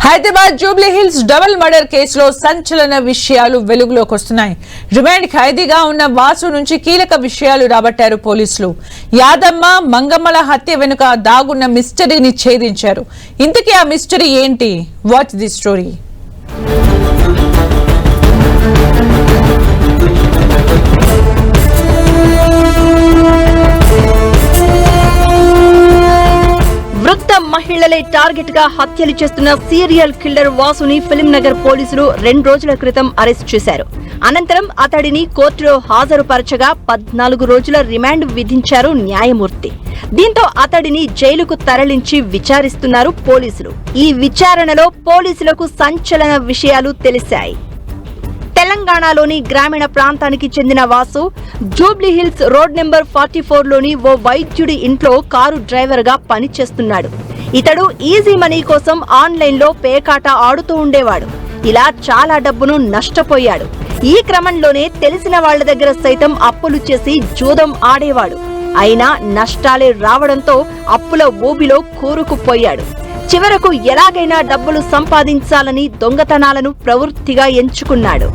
Hyderabad Jubilee hills double murder కేసులో సంచలన విషయాలు వెలుగులోకి వస్తున్నాయి. రిమాండ్ ఖైదీగా ఉన్న వాసు నుంచి కీలక విషయాలు రాబట్టారు పోలీసులు. యాదమ్మ మంగమ్మల హత్య వెనుక దాగున్న మిస్టరీని ఛేదించారు. ఇంతకీ ఆ మిస్టరీ ఏంటి? Watch the story. వృద్ధ మహిళలే టార్గెట్ గా హత్యలు చేస్తున్న సీరియల్ కిల్లర్ వాసుని ఫిలిం నగర్ పోలీసులు 2 రోజుల క్రితం అరెస్ట్ చేశారు. అనంతరం అతడిని కోర్టులో హాజరుపరచగా 14 రోజుల రిమాండ్ విధించారు న్యాయమూర్తి. దీంతో అతడిని జైలుకు తరలించి విచారిస్తున్నారు పోలీసులు. ఈ విచారణలో పోలీసులకు సంచలన విషయాలు తెలిశాయి. తెలంగాణలోని గ్రామీణ ప్రాంతానికి చెందిన వాసు జూబ్లీ హిల్స్ రోడ్ నెంబర్ 44లోని ఓ వైద్యుడి ఇంట్లో కారు డ్రైవర్ గా పనిచేస్తున్నాడు. ఇతడు ఈజీ మనీ కోసం ఆన్లైన్ లో పేకాట ఆడుతూ ఉండేవాడు. ఇలా చాలా డబ్బును నష్టపోయాడు. ఈ క్రమంలోనే తెలిసిన వాళ్ల దగ్గర సైతం అప్పులు చేసి జూదం ఆడేవాడు. అయినా నష్టాలే రావడంతో అప్పుల ఊబిలో కూరుకుపోయాడు. చివరకు ఎలాగైనా డబ్బులు సంపాదించాలని దొంగతనాలను ప్రవృత్తిగా ఎంచుకున్నాడు.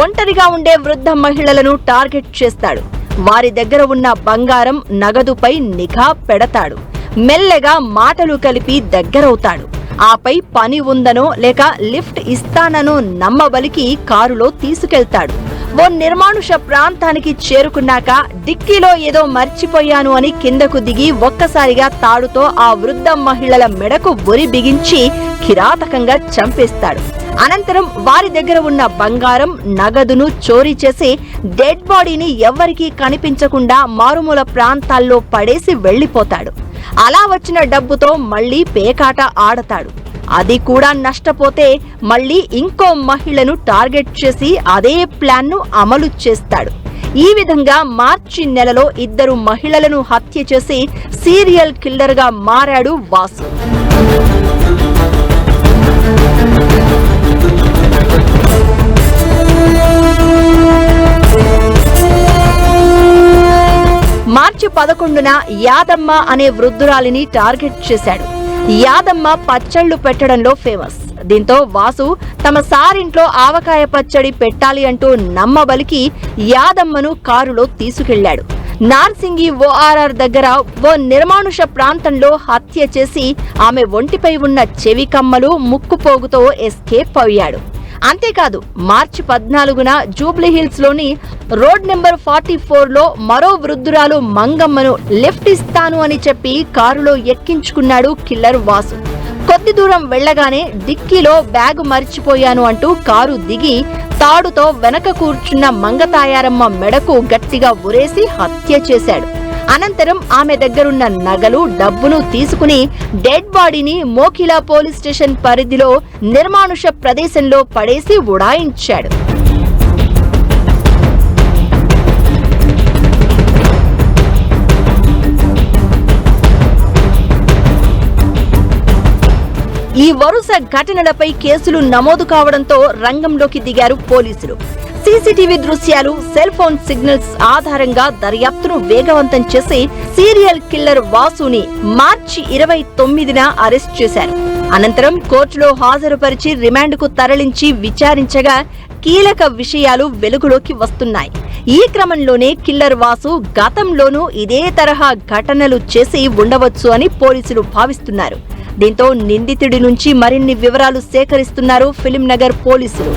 ఒంటరిగా ఉండే వృద్ధ మహిళలను టార్గెట్ చేస్తాడు. వారి దగ్గర ఉన్న బంగారం, నగదుపై నిఘా పెడతాడు. మెల్లగా మాటలు కలిపి దగ్గరవుతాడు. ఆపై పని ఉందనో లేక లిఫ్ట్ ఇస్తాననో నమ్మబలికి కారులో తీసుకెళ్తాడు. ఓ నిర్మానుష ప్రాంతానికి చేరుకున్నాక డిక్కీలో ఏదో మర్చిపోయాను అని కిందకు దిగి ఒక్కసారిగా తాడుతో ఆ వృద్ధ మహిళల మెడకు ఉరి బిగించి కిరాతకంగా చంపేస్తాడు. అనంతరం వారి దగ్గర ఉన్న బంగారం, నగదును చోరీ చేసి డెడ్ బాడీని ఎవ్వరికీ కనిపించకుండా మారుమూల ప్రాంతాల్లో పడేసి వెళ్లిపోతాడు. అలా వచ్చిన డబ్బుతో మళ్లీ పేకాట ఆడతాడు. అది కూడా నష్టపోతే మళ్లీ ఇంకో మహిళను టార్గెట్ చేసి అదే ప్లాన్ ను అమలు చేస్తాడు. ఈ విధంగా మార్చి నెలలో 2 మహిళలను హత్య చేసి సీరియల్ కిల్లర్ గా మారాడు వాసు. మార్చి 11న యాదమ్మ అనే వృద్ధురాలిని టార్గెట్ చేశాడు. యాదమ్మ పచ్చళ్లు పెట్టడంలో ఫేమస్. దీంతో వాసు తమ సారింట్లో ఆవకాయ పచ్చడి పెట్టాలి అంటూ నమ్మబలికి యాదమ్మను కారులో తీసుకెళ్లాడు. నార్సింగి ORR దగ్గర ఓ నిర్మానుష ప్రాంతంలో హత్య చేసి ఆమె ఒంటిపై ఉన్న చెవి కమ్మలు, ముక్కుపోగుతో ఎస్కేప్ అయ్యాడు. అంతేకాదు, మార్చి 14న జూబ్లీ హిల్స్ లోని రోడ్ నెంబర్ 44లో మరో వృద్ధురాలు మంగమ్మను లిఫ్ట్ ఇస్తాను అని చెప్పి కారులో ఎక్కించుకున్నాడు కిల్లర్ వాసు. కొద్ది దూరం వెళ్లగానే డిక్కీలో బ్యాగు మర్చిపోయాను అంటూ కారు దిగి తాడుతో వెనక కూర్చున్న మంగతాయారమ్మ మెడకు గట్టిగా ఉరేసి హత్య చేశాడు. అనంతరం ఆమె దగ్గరున్న నగలు, డబ్బును తీసుకుని డెడ్ బాడీని మోకిలా పోలీస్ స్టేషన్ పరిధిలో నిర్మానుష ప్రదేశంలో పడేసి ఉడాయించాడు. ఈ వరుస ఘటనలపై కేసులు నమోదు కావడంతో రంగంలోకి దిగారు పోలీసులు. సీసీటీవీ దృశ్యాలు, సెల్ ఫోన్ సిగ్నల్స్ ఆధారంగా దర్యాప్తును వేగవంతం చేసి సీరియల్ కిల్లర్ వాసుని మార్చి 29న అరెస్ట్ చేశారు. అనంతరం కోర్టులో హాజరుపరిచి రిమాండ్కు తరలించి విచారించగా కీలక విషయాలు వెలుగులోకి వస్తున్నాయి. ఈ క్రమంలోనే కిల్లర్ వాసు గతంలోనూ ఇదే తరహా ఘటనలు చేసి ఉండవచ్చు అని పోలీసులు భావిస్తున్నారు. దీంతో నిందితుడి నుంచి మరిన్ని వివరాలు సేకరిస్తున్నారు ఫిలిం నగర్ పోలీసులు.